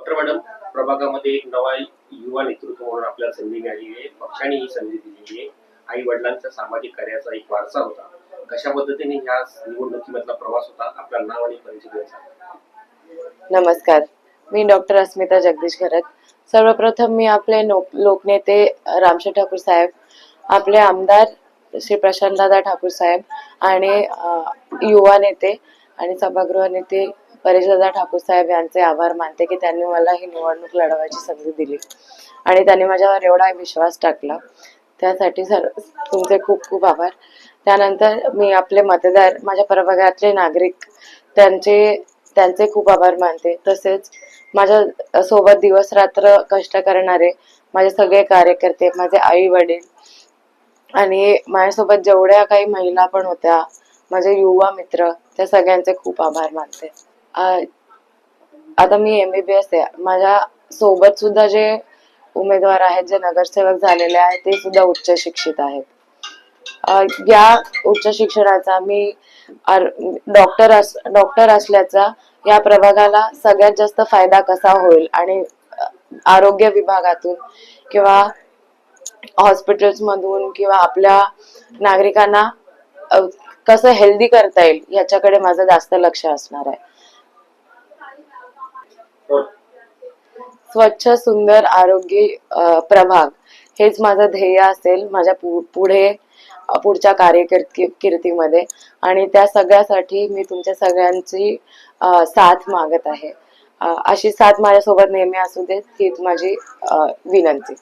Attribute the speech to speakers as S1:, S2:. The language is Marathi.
S1: डॉक्टर मॅडम, प्रभागामध्ये एक नवा युवा नेतृत्व म्हणून आपल्याला संधी मिळाली आहे. पक्षाने ही संधी दिलेली आहे. आई वडिलांचा सामाजिक कार्याचा एक वारसा होता. कशा पद्धतीने ह्या निवडणुकीमधला प्रवास होता, आपलं नाव आणि परिचय द्यायचा.
S2: नमस्कार, मी डॉक्टर अस्मिता जगदीश घरत. सर्वप्रथम मी आपले लोकनेते रामशेठ ठाकूर साहेब, आपले आमदार श्री प्रशांतदादा ठाकूर साहेब आणि युवा नेते आणि सभागृह नेते परेशदादा ठाकूर साहेब यांचे आभार मानते की त्यांनी मला ही निवडणूक लढवायची संधी दिली आणि त्यांनी माझ्यावर एवढा विश्वास टाकला. त्यासाठी तुमचे खूप खूप आभार. त्यानंतर मी आपले मतदार, माझ्या प्रभागातले नागरिक, त्यांचे खूप आभार मानते. तसेच माझ्या सोबत दिवस रात्र कष्ट करणारे माझे सगळे कार्यकर्ते, माझे आई वडील आणि माझ्यासोबत जेवढ्या काही महिला पण होत्या, माझे युवा मित्र, त्या सगळ्यांचे खूप आभार मानते. आता मी MBBS आहे. माझ्या सोबत सुद्धा जे उमेदवार आहेत, जे नगरसेवक झालेले आहेत, ते सुद्धा उच्च शिक्षित आहेत. या उच्च शिक्षणाचा मी डॉक्टर असल्याचा या प्रभागाला सगळ्यात जास्त फायदा कसा होईल आणि आरोग्य विभागातून किंवा हॉस्पिटल्स मधून किंवा आपल्या नागरिकांना कसं हेल्दी करता येईल याच्याकडे माझं जास्त लक्ष असणार आहे. स्वच्छ सुंदर आरोग्य प्रभाग हेच माझं ध्येय असेल माझ्या पुढच्या कारकिर्दीमध्ये आणि त्या सगळ्यासाठी मी तुमच्या सगळ्यांची साथ मागत आहे. अशी साथ माझ्यासोबत नेहमी असू देत हीच माझी विनंती.